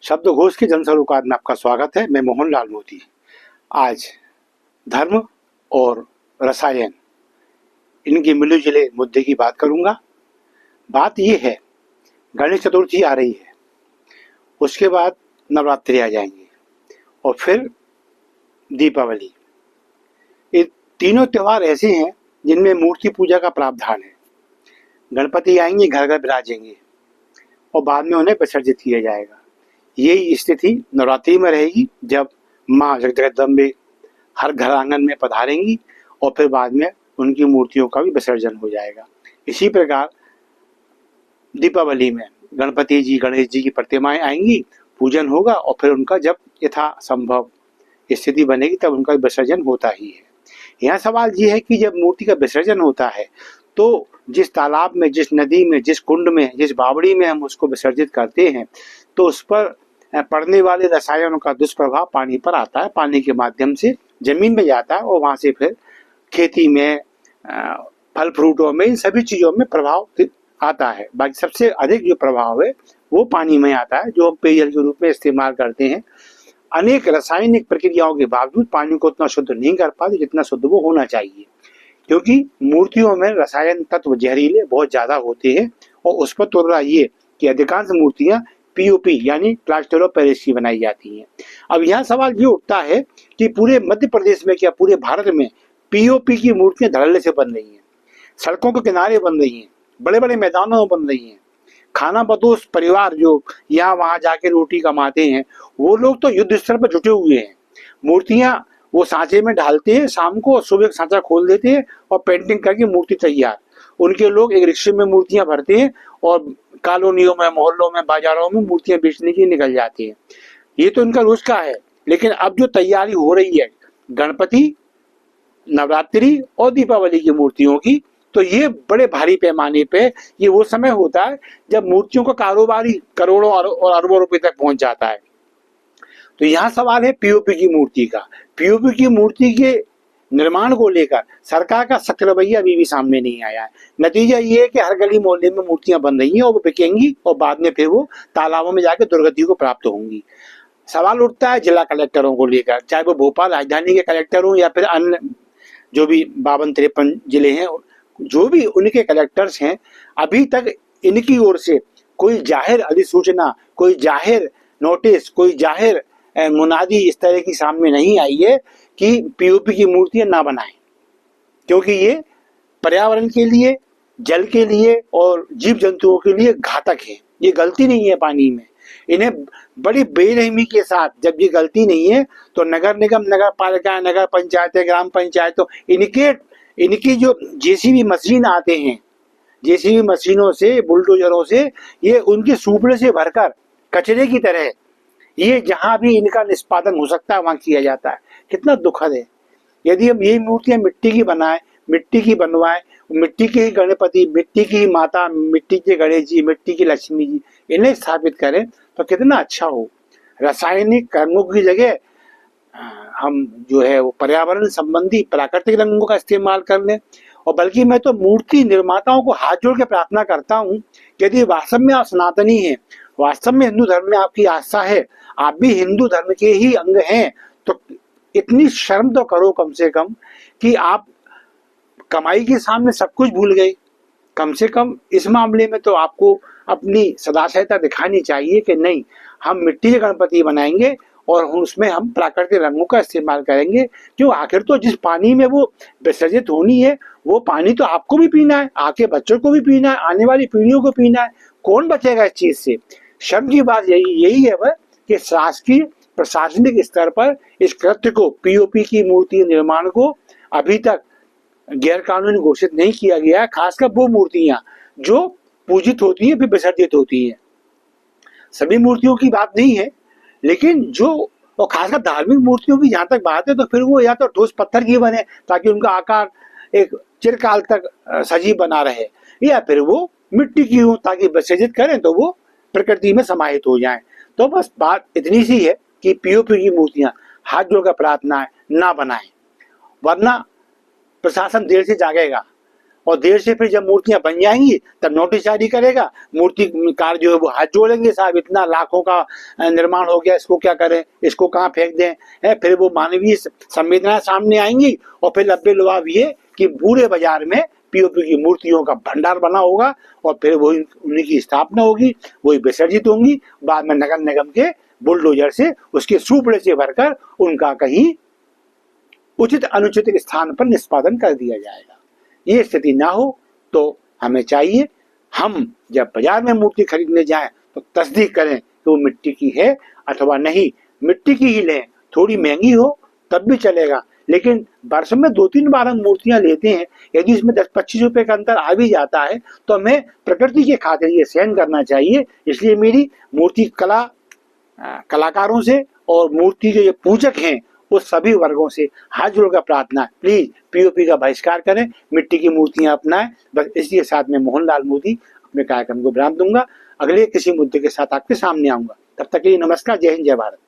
शब्दघोष के जनसरोकार में आपका स्वागत है। मैं मोहनलाल मोदी। आज धर्म और रसायन इनके मिले जुले मुद्दे की बात करूंगा। बात ये है, गणेश चतुर्थी आ रही है, उसके बाद नवरात्रि आ जाएंगे और फिर दीपावली। ये तीनों त्यौहार ऐसे हैं जिनमें मूर्ति पूजा का प्रावधान है। गणपति आएंगे, घर घर विराजेंगे और बाद में उन्हें विसर्जित किया जाएगा। यही स्थिति नवरात्रि में रहेगी, जब माँ जगदम्बे हर घर आंगन में पधारेंगी और फिर बाद में उनकी मूर्तियों का भी विसर्जन हो जाएगा। इसी प्रकार दीपावली में गणपति जी, गणेश जी की प्रतिमाएं आएंगी, पूजन होगा और फिर उनका जब यथा संभव स्थिति बनेगी तब उनका विसर्जन होता ही है। यहाँ सवाल ये है कि जब मूर्ति का विसर्जन होता है तो जिस तालाब में, जिस नदी में, जिस कुंड में, जिस बावड़ी में हम उसको विसर्जित करते हैं तो उस पर पड़ने वाले रसायनों का दुष्प्रभाव पानी पर आता है। पानी के माध्यम से जमीन में जाता है और वहां से फिर खेती में, फल फ्रूटों में, इन सभी चीजों में प्रभाव आता है। बाकी सबसे अधिक जो प्रभाव है वो पानी में आता है, जो हम पेयजल के रूप में इस्तेमाल करते हैं। अनेक रासायनिक प्रक्रियाओं के बावजूद पानी को उतना शुद्ध नहीं कर पाते जितना शुद्ध वो होना चाहिए, क्योंकि मूर्तियों में रसायन तत्व जहरीले बहुत ज्यादा होते हैं। और उस पर तो रहा ये कि अधिकांश मूर्तियां पीओपी यानी प्लास्टर ऑफ पेरिस की बनाई जाती हैं। अब यहाँ सवाल ये उठता है कि पूरे मध्य प्रदेश में, क्या पूरे भारत में पीओपी की मूर्तियां धड़ल्ले से बन रही हैं, सड़कों के किनारे बन रही हैं, बड़े बड़े मैदानों में बन रही हैं। खाना बदोश परिवार जो यहाँ वहां जाके रोटी कमाते हैं, वो लोग तो युद्ध स्तर पर जुटे हुए हैं। मूर्तियां वो सांचे में डालते हैं शाम को, और सुबह सांचा खोल देते हैं और पेंटिंग करके मूर्ति तैयार। उनके लोग एक रिक्शे में मूर्तियां भरते हैं और कॉलोनियों में, मोहल्लों में, बाजारों में मूर्तियां बेचने के लिए निकल जाते हैं। ये तो इनका रोज का है। लेकिन अब जो तैयारी हो रही है गणपति, नवरात्रि और दीपावली की मूर्तियों की, तो ये बड़े भारी पैमाने पे ये वो समय होता है जब मूर्तियों का कारोबारी करोड़ों और अरबों रुपए तक पहुंच जाता है। तो यहाँ सवाल है पीओपी की मूर्ति का। पीओपी की मूर्ति के निर्माण को लेकर सरकार का सख्त रवैया अभी भी सामने नहीं आया है। नतीजा ये है कि हर गली मोहल्ले में मूर्तियां बन रही हैं और वो बिकेंगी और बाद में फिर वो तालाबों में जाकर दुर्गति को प्राप्त होंगी। सवाल उठता है जिला कलेक्टरों को लेकर, चाहे वो भोपाल राजधानी के कलेक्टर हो या फिर अन्य जो भी 52-53 जिले हैं, जो भी उनके कलेक्टर्स हैं, अभी तक इनकी ओर से कोई जाहिर अधिसूचना, कोई जाहिर नोटिस, कोई जाहिर मुनादी इस तरह की सामने नहीं आई है कि पीओपी की मूर्तियां ना बनाएं, क्योंकि ये पर्यावरण के लिए, जल के लिए और जीव जंतुओं के लिए घातक है। ये गलती नहीं है पानी में। इन्हें बड़ी बेरहमी के साथ, जब ये गलती नहीं है तो नगर निगम, नगर पालिका, नगर पंचायत, ग्राम पंचायत, तो इनकी जो जेसीबी मशीन आते हैं, जेसीबी मशीनों से, बुलडोजरों से, ये उनके सुपड़े से भरकर कचरे की तरह ये जहां भी इनका निष्पादन हो सकता है वहां किया जाता है। कितना दुखद है। यदि हम यही मूर्तियां मिट्टी की बनाएं, मिट्टी की बनवाएं, मिट्टी के ही गणपति, मिट्टी की ही माता, मिट्टी के गणेश जी, मिट्टी की लक्ष्मी जी, इन्हें स्थापित करें तो कितना अच्छा हो। रासायनिक कर्मों की जगह हम जो है वो पर्यावरण संबंधी प्राकृतिक रंगों का इस्तेमाल कर लें। और बल्कि मैं तो मूर्ति निर्माताओं को हाथ जोड़ के प्रार्थना करता हूँ, यदि वास्तव में आप सनातनी हैं, वास्तव में हिंदू धर्म में आपकी आस्था है, आप भी हिंदू धर्म के ही अंग हैं, तो इतनी शर्म तो करो कम से कम कि आप कमाई के सामने सब कुछ भूल गए। कम से कम इस मामले में तो आपको अपनी सदाशयता दिखानी चाहिए कि नहीं, हम मिट्टी के गणपति बनाएंगे और उसमें हम प्राकृतिक रंगों का इस्तेमाल करेंगे। क्यों, आखिर तो जिस पानी में वो विसर्जित होनी है वो पानी तो आपको भी पीना है, आपके बच्चों को भी पीना है, आने वाली पीढ़ियों को पीना है। कौन बचेगा इस चीज से? शर्म की बात यही है वह कि शासकीय प्रशासनिक स्तर पर इस कृत्य को, पीओपी की मूर्ति निर्माण को अभी तक गैर कानूनी घोषित नहीं किया गया है। खासकर वो मूर्तियां जो पूजित होती हैं फिर विसर्जित होती हैं। सभी मूर्तियों की बात नहीं है, लेकिन जो, और खासकर धार्मिक मूर्तियों की जहां तक बात है, तो फिर वो या तो ठोस पत्थर की बने ताकि उनका आकार एक चिरकाल तक सजीव बना रहे, या फिर वो मिट्टी की हो ताकि विसर्जित करें तो वो प्रकृति में समाहित हो जाएं। तो बस बात इतनी सी है कि पीओपी की मूर्तियां हाथ जोड़कर प्रार्थना है, ना बनाएं, वरना प्रशासन देर से जागेगा और देर से फिर जब मूर्तियां बन जाएंगी तब नोटिस जारी करेगा, मूर्तिकार जो है वो हाथ जोड़ेंगे, साहब इतना लाखों का निर्माण हो गया, इसको क्या करें, इसको कहाँ फेंक दें, है। फिर वो मानवीय संवेदना सामने आएंगी और फिर लब्बे लुभाव ये कि पूरे बाजार में पीओपी की मूर्तियों का भंडार बना होगा और फिर वही उन्हीं की स्थापना होगी, वही विसर्जित होंगी, बाद में नगर निगम के बुलडोजर से उसके सुपड़े से भरकर उनका कहीं उचित अनुचित स्थान पर निष्पादन कर दिया जाएगा। ये स्थिति ना हो तो हमें चाहिए, हम जब बाजार में मूर्ति खरीदने जाएं तो तस्दीक करें कि वो मिट्टी की है अथवा नहीं। मिट्टी की ही लें, थोड़ी महंगी हो तब भी चलेगा, लेकिन वर्ष में 2-3 बार हम मूर्तियां लेते हैं, यदि इसमें 10-25 रुपए का अंतर आ भी जाता है तो हमें प्रकृति के खातिर ये सहन करना चाहिए। इसलिए मेरी मूर्ति कलाकारों से और मूर्ति के जो पूजक हैं उस सभी वर्गों से हाथ जोड़कर प्रार्थना, प्लीज पीओपी का बहिष्कार करें, मिट्टी की मूर्तियां अपनाएं। बस इसी के साथ मैं मोहनलाल मोदी अपने कार्यक्रम को विराम दूंगा। अगले किसी मुद्दे के साथ आपके सामने आऊंगा। तब तक के लिए नमस्कार, जय हिंद, जय भारत।